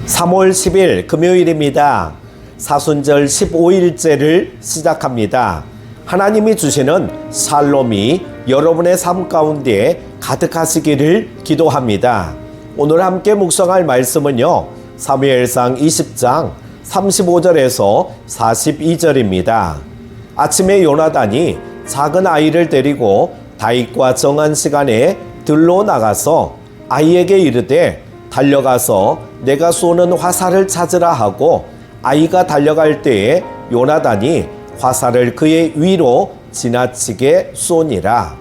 3월 10일 금요일입니다. 사순절 15일째를 시작합니다. 하나님이 주시는 샬롬이 여러분의 삶 가운데 가득하시기를 기도합니다. 오늘 함께 묵상할 말씀은요, 사무엘상 20장 35절에서 42절입니다. 아침에 요나단이 작은 아이를 데리고 다윗과 정한 시간에 들로 나가서 아이에게 이르되 달려가서 내가 쏘는 화살을 찾으라 하고, 아이가 달려갈 때에 요나단이 화살을 그의 위로 지나치게 쏘니라.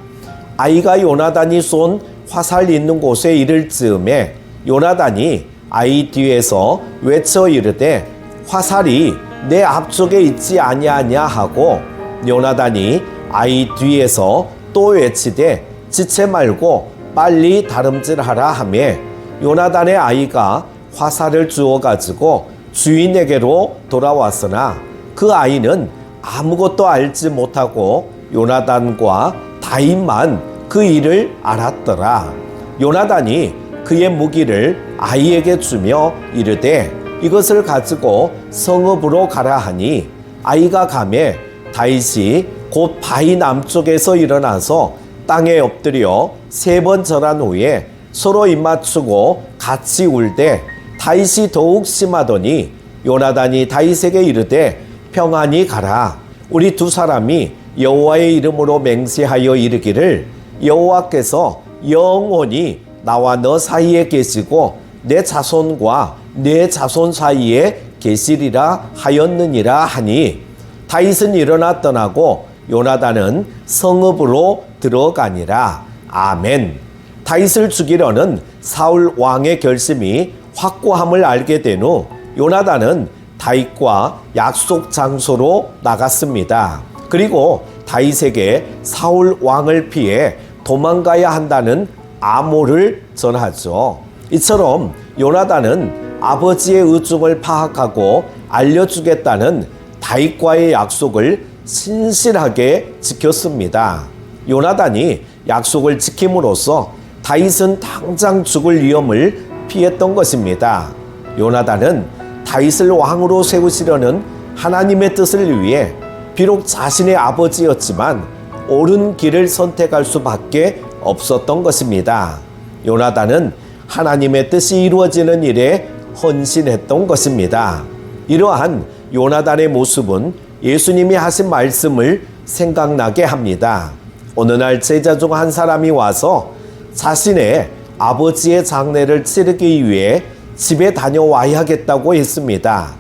아이가 요나단이 쏜 화살 있는 곳에 이를 즈음에 요나단이 아이 뒤에서 외쳐 이르되 화살이 내 앞쪽에 있지 아니하냐 하고, 요나단이 아이 뒤에서 또 외치되 지체 말고 빨리 다름질하라 하매, 요나단의 아이가 화살을 주워 가지고 주인에게로 돌아왔으나 그 아이는 아무것도 알지 못하고 요나단과 다윗만 그 일을 알았더라. 요나단이 그의 무기를 아이에게 주며 이르되 이것을 가지고 성읍으로 가라 하니, 아이가 가매 다윗이 곧 바위 남쪽에서 일어나서 땅에 엎드려 3번 절한 후에 서로 입맞추고 같이 울되 다윗이 더욱 심하더니 요나단이 다윗에게 이르되 평안히 가라. 우리 두 사람이 여호와의 이름으로 맹세하여 이르기를 여호와께서 영원히 나와 너 사이에 계시고 내 자손과 내 자손 사이에 계시리라 하였느니라 하니, 다윗은 일어나 떠나고 요나단은 성읍으로 들어가니라. 아멘. 다윗을 죽이려는 사울 왕의 결심이 확고함을 알게 된 후 요나단은 다윗과 약속 장소로 나갔습니다. 그리고 다윗에게 사울 왕을 피해 도망가야 한다는 암호를 전하죠. 이처럼 요나단은 아버지의 의중을 파악하고 알려주겠다는 다윗과의 약속을 신실하게 지켰습니다. 요나단이 약속을 지킴으로써 다윗은 당장 죽을 위험을 피했던 것입니다. 요나단은 다윗을 왕으로 세우시려는 하나님의 뜻을 위해 비록 자신의 아버지였지만 옳은 길을 선택할 수밖에 없었던 것입니다. 요나단은 하나님의 뜻이 이루어지는 일에 헌신했던 것입니다. 이러한 요나단의 모습은 예수님이 하신 말씀을 생각나게 합니다. 어느 날 제자 중 한 사람이 와서 자신의 아버지의 장례를 치르기 위해 집에 다녀와야겠다고 했습니다.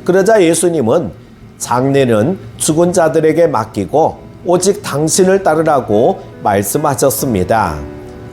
그러자 예수님은 장례는 죽은 자들에게 맡기고 오직 당신을 따르라고 말씀하셨습니다.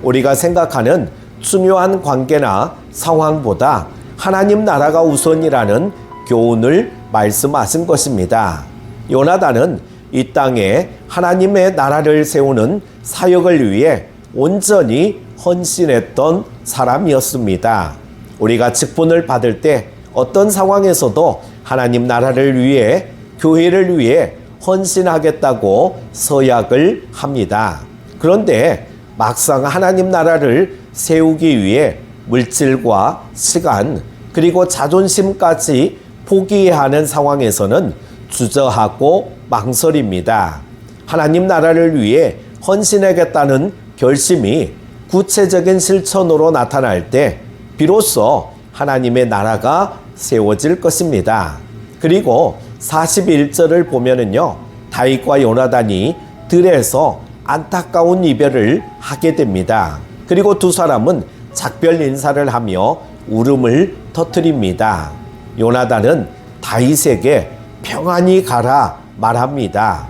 우리가 생각하는 중요한 관계나 상황보다 하나님 나라가 우선이라는 교훈을 말씀하신 것입니다. 요나단은 이 땅에 하나님의 나라를 세우는 사역을 위해 온전히 헌신했던 사람이었습니다. 우리가 직분을 받을 때 어떤 상황에서도 하나님 나라를 위해, 교회를 위해 헌신하겠다고 서약을 합니다. 그런데 막상 하나님 나라를 세우기 위해 물질과 시간 그리고 자존심까지 포기해야 하는 상황에서는 주저하고 망설입니다. 하나님 나라를 위해 헌신하겠다는 결심이 구체적인 실천으로 나타날 때 비로소 하나님의 나라가 세워질 것입니다. 그리고 41절을 보면은요, 다윗과 요나단이 들에서 안타까운 이별을 하게 됩니다. 그리고 두 사람은 작별 인사를 하며 울음을 터뜨립니다. 요나단은 다윗에게 평안히 가라 말합니다.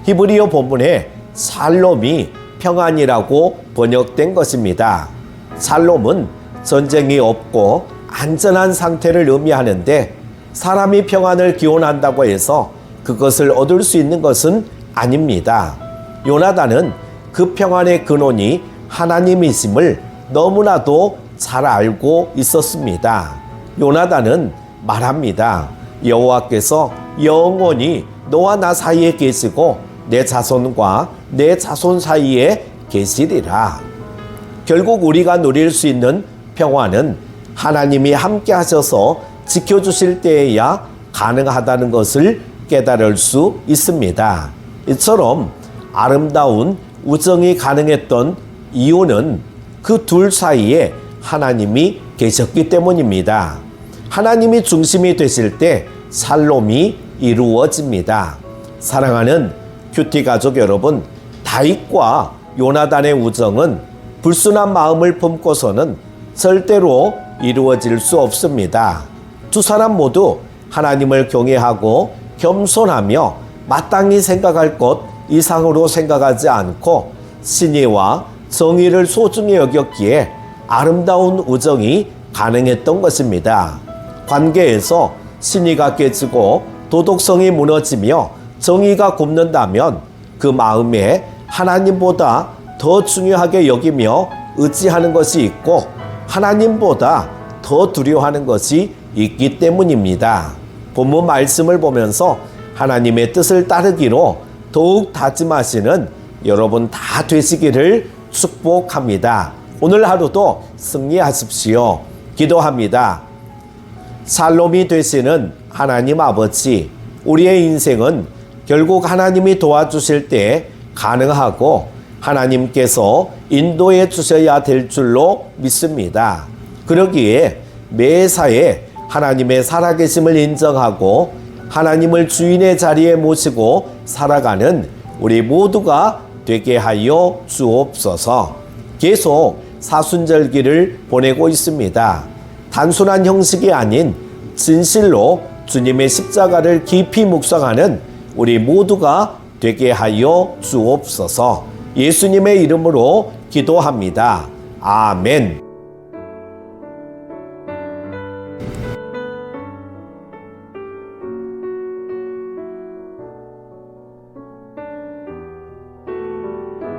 히브리어 본문에 샬롬이 평안이라고 번역된 것입니다. 샬롬은 전쟁이 없고 안전한 상태를 의미하는데, 사람이 평안을 기원한다고 해서 그것을 얻을 수 있는 것은 아닙니다. 요나단은 그 평안의 근원이 하나님이심을 너무나도 잘 알고 있었습니다. 요나단은 말합니다. 여호와께서 영원히 너와 나 사이에 계시고 내 자손과 내 자손 사이에 계시리라. 결국 우리가 누릴 수 있는 평화는 하나님이 함께 하셔서 지켜주실 때에야 가능하다는 것을 깨달을 수 있습니다. 이처럼 아름다운 우정이 가능했던 이유는 그 둘 사이에 하나님이 계셨기 때문입니다. 하나님이 중심이 되실 때 살롬이 이루어집니다. 사랑하는 큐티 가족 여러분, 다윗과 요나단의 우정은 불순한 마음을 품고서는 절대로 이루어질 수 없습니다. 두 사람 모두 하나님을 경외하고 겸손하며 마땅히 생각할 것 이상으로 생각하지 않고 신의와 정의를 소중히 여겼기에 아름다운 우정이 가능했던 것입니다. 관계에서 신의가 깨지고 도덕성이 무너지며 정의가 굽는다면 그 마음에 하나님보다 더 중요하게 여기며 의지하는 것이 있고 하나님보다 더 두려워하는 것이 있기 때문입니다. 본문 말씀을 보면서 하나님의 뜻을 따르기로 더욱 다짐하시는 여러분 다 되시기를 축복합니다. 오늘 하루도 승리하십시오. 기도합니다. 살롬이 되시는 하나님 아버지, 우리의 인생은 결국 하나님이 도와주실 때 가능하고 하나님께서 인도해 주셔야 될 줄로 믿습니다. 그러기에 매사에 하나님의 살아계심을 인정하고 하나님을 주인의 자리에 모시고 살아가는 우리 모두가 되게 하여 주옵소서. 계속 사순절기를 보내고 있습니다. 단순한 형식이 아닌 진실로 주님의 십자가를 깊이 묵상하는 우리 모두가 되게 하여 주옵소서. 예수님의 이름으로 기도합니다. 아멘.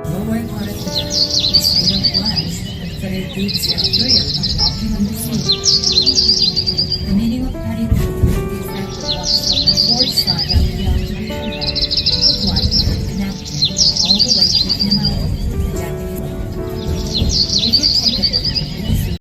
Lower part of the earth is made of glass, but it gives you a prayer of walking on the sea. The meaning of Paritu is that the box of the fourth side of the